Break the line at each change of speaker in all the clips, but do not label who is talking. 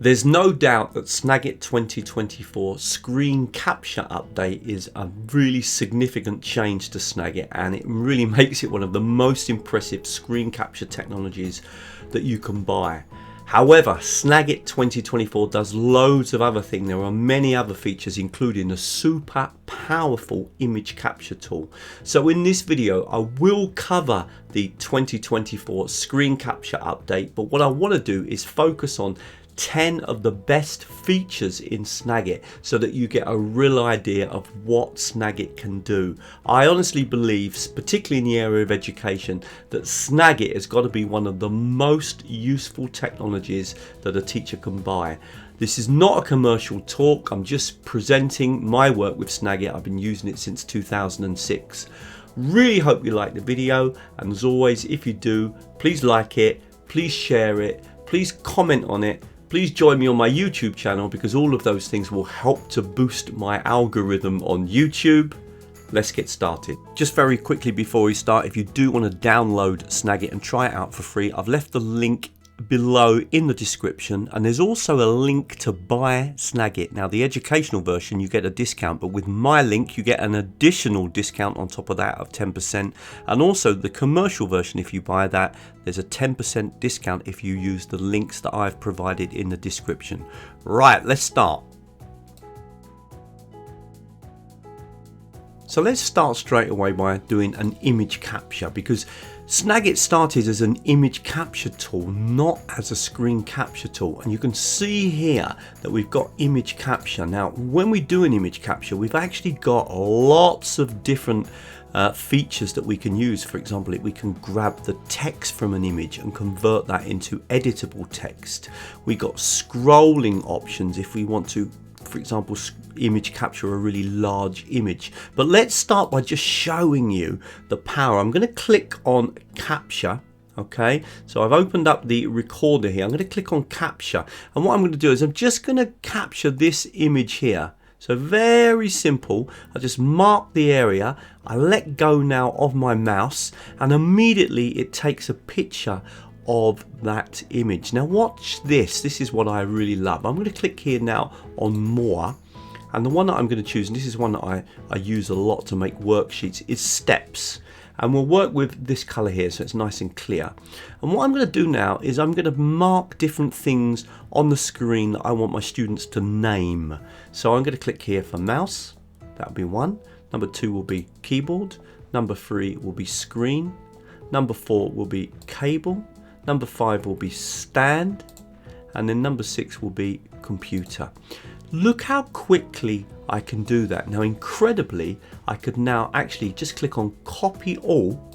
There's no doubt that Snagit 2024 screen capture update is a really significant change to Snagit, and it really makes it one of the most impressive screen capture technologies that you can buy. However, Snagit 2024 does loads of other things. There are many other features, including a super powerful image capture tool. So in this video, I will cover the 2024 screen capture update, but what I want to do is focus on 10 of the best features in Snagit so that you get a real idea of what Snagit can do. I honestly believe, particularly in the area of education, that Snagit has got to be one of the most useful technologies that a teacher can buy. This is not a commercial talk, I'm just presenting my work with Snagit. I've been using it since 2006. Really hope you like the video, and as always, if you do, please like it, please share it, please comment on it. Please join me on my YouTube channel, because all of those things will help to boost my algorithm on YouTube. Let's get started. Just very quickly before we start, if you do want to download Snagit and try it out for free, I've left the link below in the description, and there's also a link to buy Snagit. Now, the educational version you get a discount, but with my link you get an additional discount on top of that of 10%, and also the commercial version, if you buy that, there's a 10% discount if you use the links that I've provided in the description. Right, let's start. So let's start straight away by doing an image capture, because Snagit started as an image capture tool, not as a screen capture tool. And you can see here that we've got image capture. Now, when we do an image capture, we've actually got lots of different features that we can use. For example, we can grab the text from an image and convert that into editable text. We got scrolling options if we want to, for example, image capture a really large image. But let's start by just showing you the power. I'm going to click on capture. Okay, so I've opened up the recorder here. I'm going to click on capture, and what I'm going to do is I'm just going to capture this image here. So very simple. I just mark the area, I let go now of my mouse, and immediately it takes a picture of that image. Now watch this. This is what I really love. I'm going to click here now on more, and the one that I'm going to choose, and this is one that I use a lot to make worksheets, is steps. And we'll work with this color here so it's nice and clear. And what I'm going to do now is I'm going to mark different things on the screen that I want my students to name. So I'm going to click here for mouse. That'll be one. Number 2 will be keyboard. Number 3 will be screen. Number 4 will be cable. Number 5 will be stand, and then number 6 will be computer. Look how quickly I can do that. Now, incredibly, I could now actually just click on copy all.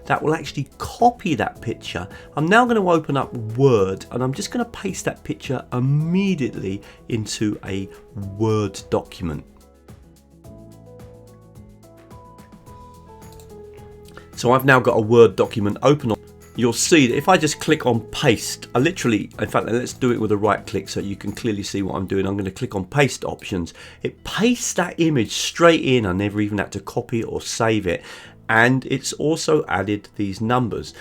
That will actually copy that picture. I'm now going to open up Word, and I'm just going to paste that picture immediately into a Word document. So I've now got a Word document open. You'll see that if I just click on paste, I literally, in fact, let's do it with a right click so you can clearly see what I'm doing. I'm going to click on paste options. It pastes that image straight in. I never even had to copy or save it. And it's also added these numbers.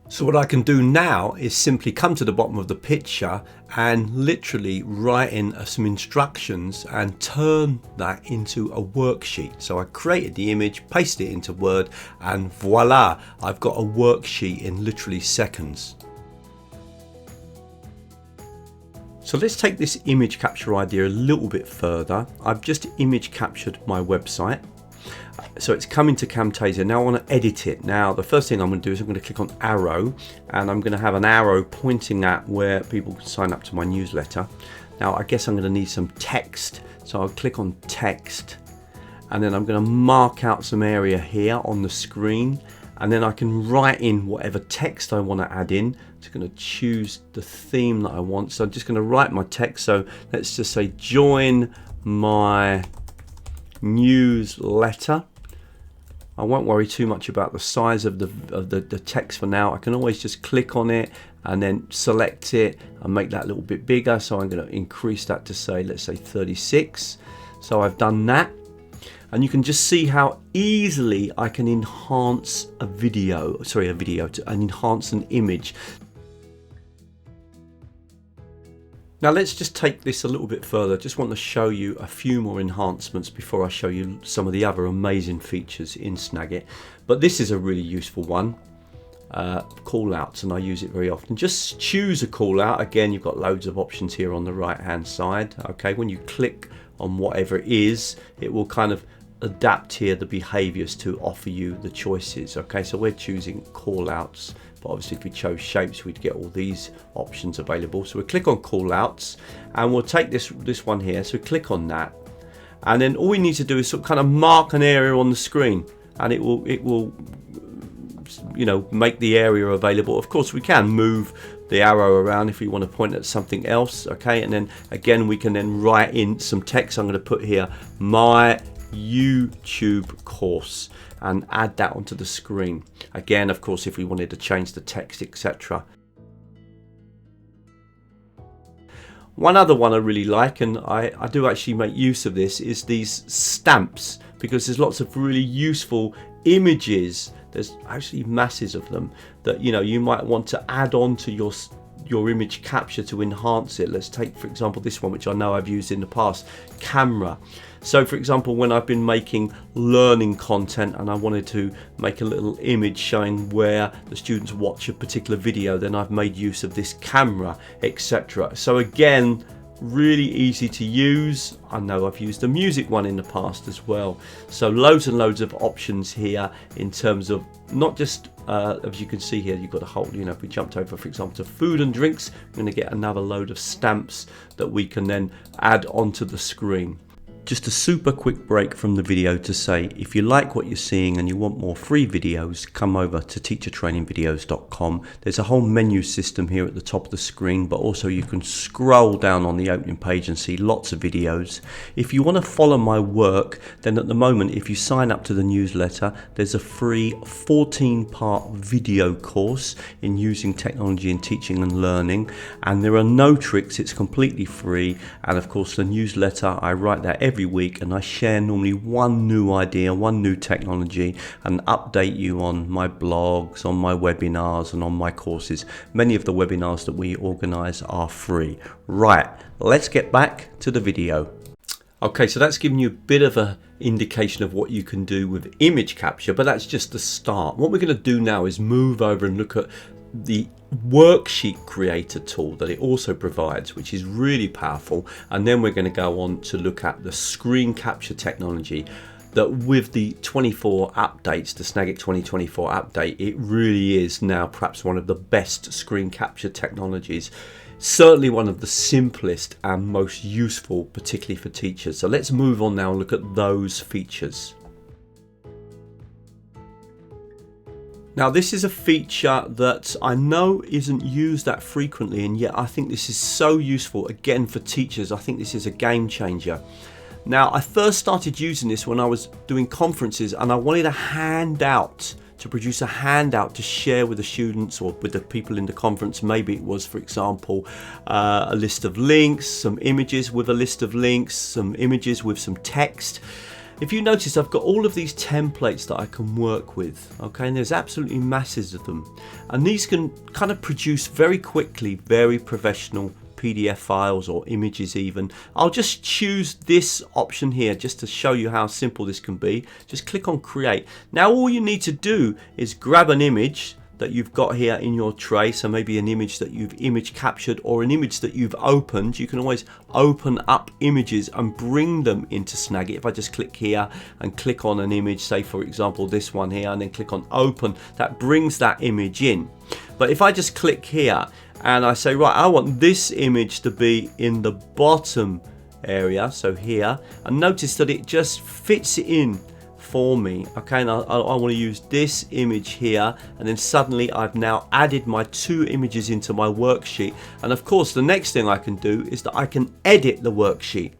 So what I can do now is simply come to the bottom of the picture and literally write in some instructions and turn that into a worksheet. So I created the image, pasted it into Word, and voila, I've got a worksheet in literally seconds. So let's take this image capture idea a little bit further. I've just image captured my website. So it's coming to Camtasia. Now I want to edit it. Now the first thing I'm going to do is I'm going to click on arrow, and I'm going to have an arrow pointing at where people can sign up to my newsletter. Now I guess I'm going to need some text, so I'll click on text, and then I'm going to mark out some area here on the screen, and then I can write in whatever text I want to add in. I'm just going to choose the theme that I want. So I'm just going to write my text. So let's just say join my newsletter. I won't worry too much about the size of the text for now. I can always just click on it and then select it and make that a little bit bigger. So I'm going to increase that to say, let's say 36. So I've done that, and you can just see how easily I can enhance a video, and enhance an image. Now let's just take this a little bit further. Just want to show you a few more enhancements before I show you some of the other amazing features in Snagit. But this is a really useful one, callouts, and I use it very often. Just choose a callout. Again, you've got loads of options here on the right hand side. Okay, when you click on whatever it is, it will kind of adapt here the behaviors to offer you the choices. Okay, so we're choosing callouts. But obviously if we chose shapes, we'd get all these options available. So we click on callouts and we'll take this one here. So click on that, and then all we need to do is sort of kind of mark an area on the screen, and it will make the area available. Of course we can move the arrow around if we want to point at something else. Okay, and then again we can then write in some text. I'm going to put here my YouTube course and add that onto the screen. Again, of course, if we wanted to change the text, etc. One other one I really like, and I do actually make use of this, is these stamps, because there's lots of really useful images. There's actually masses of them that you might want to add on to your image capture to enhance it. Let's take, for example, this one, which I know I've used in the past, camera. So for example, when I've been making learning content and I wanted to make a little image showing where the students watch a particular video, then I've made use of this camera, etc. So again, really easy to use. I know I've used the music one in the past as well. So loads and loads of options here in terms of not just as you can see here, you've got a whole, if we jumped over, for example, to food and drinks, we're going to get another load of stamps that we can then add onto the screen. Just a super quick break from the video to say, if you like what you're seeing and you want more free videos, come over to teachertrainingvideos.com. There's a whole menu system here at the top of the screen, but also you can scroll down on the opening page and see lots of videos. If you want to follow my work, then at the moment, if you sign up to the newsletter, there's a free 14-part video course in using technology in teaching and learning, and there are no tricks. It's completely free. And of course, the newsletter, I write that every week, and I share normally one new idea, one new technology, and update you on my blogs, on my webinars, and on my courses. Many of the webinars that we organize are free. Right, let's get back to the video. Okay, so that's given you a bit of an indication of what you can do with image capture, but that's just the start. What we're going to do now is move over and look at the worksheet creator tool that it also provides, which is really powerful, and then we're going to go on to look at the screen capture technology that with the 24 updates, the Snagit 2024 update, it really is now perhaps one of the best screen capture technologies. Certainly one of the simplest and most useful, particularly for teachers. So let's move on now and look at those features. Now this is a feature that I know isn't used that frequently, and yet I think this is so useful again for teachers. I think this is a game changer. Now I first started using this when I was doing conferences, and I wanted a handout, to produce a handout to share with the students or with the people in the conference. Maybe it was, for example, a list of links, some images with a list of links, some images with some text. If you notice, I've got all of these templates that I can work with, okay, and there's absolutely masses of them, and these can kind of produce very quickly very professional PDF files or images even. I'll just choose this option here just to show you how simple this can be. Just click on create. Now all you need to do is grab an image that you've got here in your tray, so maybe an image that you've image captured or an image that you've opened. You can always open up images and bring them into Snagit. If I just click here and click on an image, say for example this one here, and then click on open, that brings that image in. But if I just click here and I say, right, I want this image to be in the bottom area, so here, and notice that it just fits it in for me, okay, and I want to use this image here, and then suddenly I've now added my two images into my worksheet. And of course the next thing I can do is that I can edit the worksheet.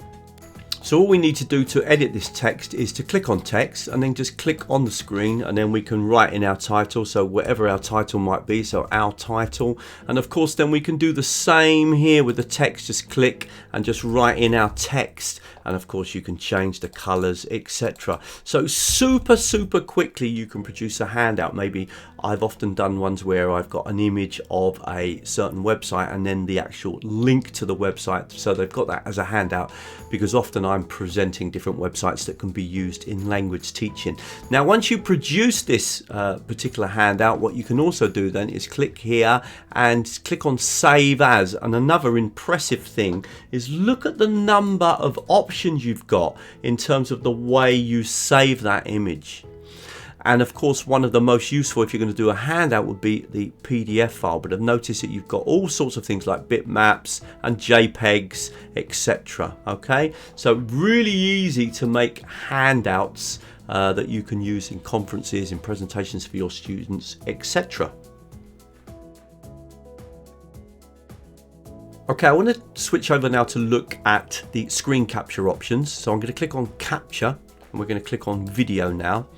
So all we need to do to edit this text is to click on text and then just click on the screen, and then we can write in our title, so whatever our title might be, so our title. And of course then we can do the same here with the text, just click and just write in our text, and of course you can change the colors, etc. So super quickly you can produce a handout. Maybe I've often done ones where I've got an image of a certain website and then the actual link to the website, so they've got that as a handout, because often I'm presenting different websites that can be used in language teaching. Now once you produce this particular handout, what you can also do then is click here and click on save as. And another impressive thing is look at the number of options you've got in terms of the way you save that image. And of course one of the most useful if you're going to do a handout would be the PDF file, but I've noticed that you've got all sorts of things like bitmaps and JPEGs, etc. Okay, so really easy to make handouts that you can use in conferences, in presentations for your students, etc. Okay, I want to switch over now to look at the screen capture options. So I'm going to click on capture and we're going to click on video now.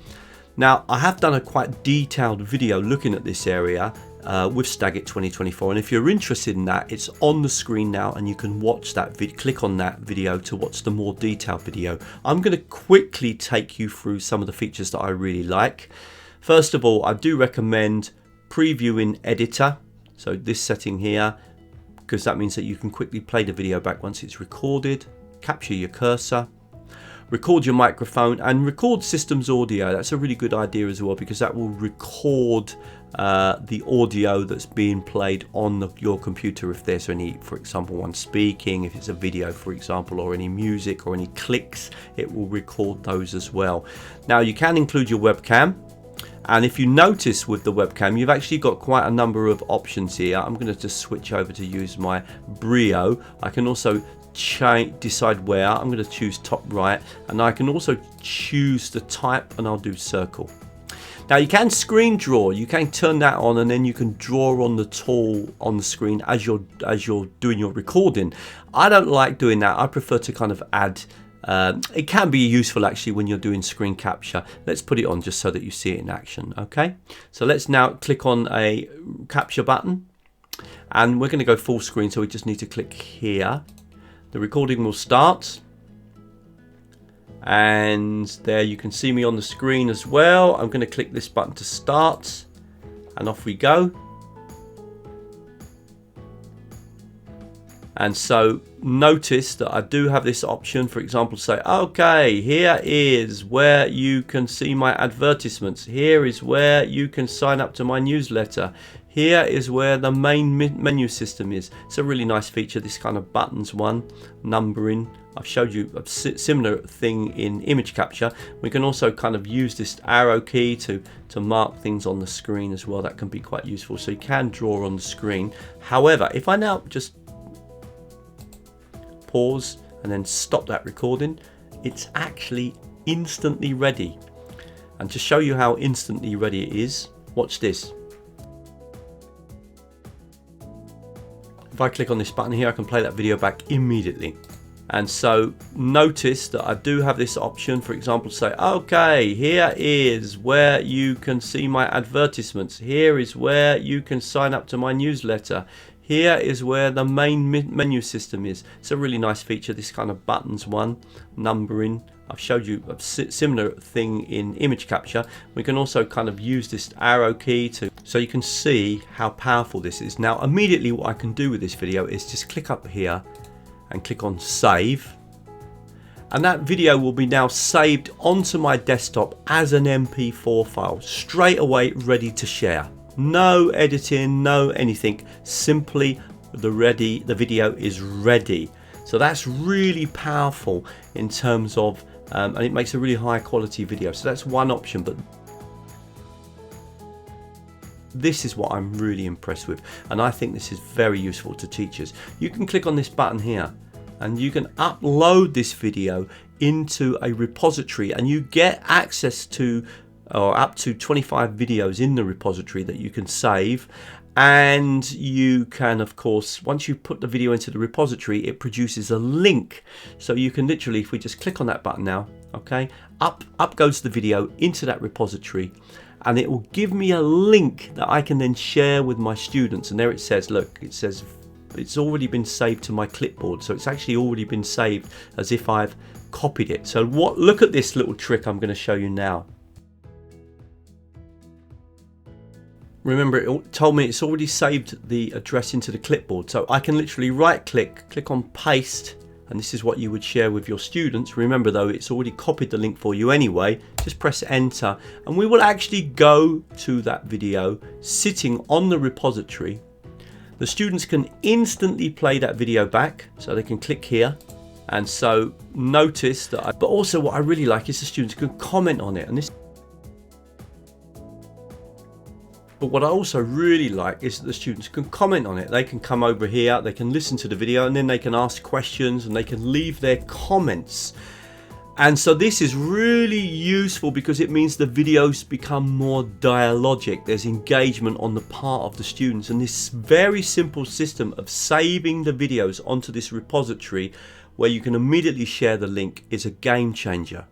Now I have done a quite detailed video looking at this area with Snagit 2024, and if you're interested in that, it's on the screen now and you can watch that click on that video to watch the more detailed video. I'm going to quickly take you through some of the features that I really like. First of all, I do recommend previewing editor, so this setting here, because that means that you can quickly play the video back once it's recorded, capture your cursor, record your microphone, and record systems audio. That's a really good idea as well, because that will record the audio that's being played on your computer. If there's any, for example, one speaking, if it's a video for example, or any music or any clicks, it will record those as well. Now you can include your webcam, and if you notice with the webcam you've actually got quite a number of options here. I'm going to just switch over to use my Brio. I can also decide where. I'm going to choose top right, and I can also choose the type, and I'll do circle. Now you can screen draw, you can turn that on, and then you can draw on the tool on the screen as you're doing your recording. I don't like doing that. I prefer to kind of add it can be useful actually when you're doing screen capture. Let's put it on just so that you see it in action. Okay, so let's now click on a capture button, and we're going to go full screen, so we just need to click here. The recording will start, and there you can see me on the screen as well. I'm going to click this button to start, and off we go. And so notice that I do have this option, for example, say, okay, here is where you can see my advertisements. Here is where you can sign up to my newsletter. Here is where the main menu system is. It's a really nice feature, this kind of buttons one, numbering. I've showed you a similar thing in image capture. We can also kind of use this arrow key to mark things on the screen as well. That can be quite useful. So you can draw on the screen. However, if I now just pause and then stop that recording, it's actually instantly ready. And to show you how instantly ready it is, watch this. If I click on this button here, I can play that video back immediately. And so notice that I do have this option, for example, say, okay, here is where you can see my advertisements. Here is where you can sign up to my newsletter. Here is where the main menu system is. It's a really nice feature, this kind of buttons one, numbering. I've showed you a similar thing in image capture. We can also kind of use this arrow key so you can see how powerful this is. Now immediately what I can do with this video is just click up here and click on save, and that video will be now saved onto my desktop as an MP4 file, straight away ready to share. No editing, no anything, simply the video is ready. So that's really powerful in terms of and it makes a really high quality video. So that's one option, but this is what I'm really impressed with, and I think this is very useful to teachers. You can click on this button here and you can upload this video into a repository, and you get access to or up to 25 videos in the repository that you can save. And you can, of course, once you put the video into the repository, it produces a link. So you can literally, if we just click on that button now, okay, up goes the video into that repository, and it will give me a link that I can then share with my students. And there it says, look, it says it's already been saved to my clipboard. So it's actually already been saved as if I've copied it. So look at this little trick I'm going to show you now. Remember, it told me it's already saved the address into the clipboard. So I can literally right click on paste, and this is what you would share with your students. Remember though, it's already copied the link for you anyway. Just press enter, and we will actually go to that video sitting on the repository. The students can instantly play that video back, so they can click here. And so notice that, but also what I really like is the students can comment on it. And this. But what I also really like is that the students can comment on it. They can come over here, they can listen to the video, and then they can ask questions and they can leave their comments. And so this is really useful because it means the videos become more dialogic. There's engagement on the part of the students, and this very simple system of saving the videos onto this repository where you can immediately share the link is a game changer.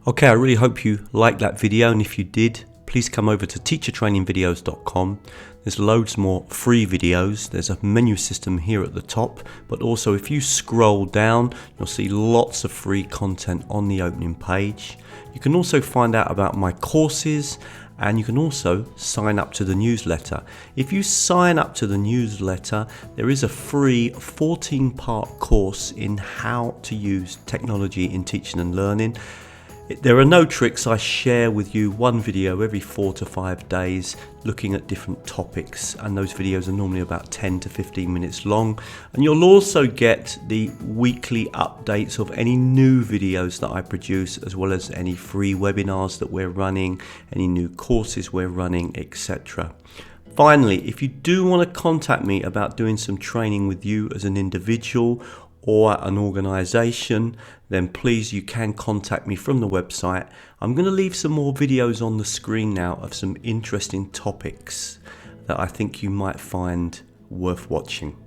Okay, I really hope you liked that video, and if you did, please come over to teachertrainingvideos.com. There's loads more free videos. There's a menu system here at the top, but also if you scroll down, you'll see lots of free content on the opening page. You can also find out about my courses, and you can also sign up to the newsletter. If you sign up to the newsletter, there is a free 14-part course in how to use technology in teaching and learning. There are no tricks. I share with you one video every 4 to 5 days looking at different topics, and those videos are normally about 10 to 15 minutes long. And you'll also get the weekly updates of any new videos that I produce, as well as any free webinars that we're running, any new courses we're running, etc. Finally, if you do want to contact me about doing some training with you as an individual or an organization, then please, you can contact me from the website. I'm going to leave some more videos on the screen now of some interesting topics that I think you might find worth watching.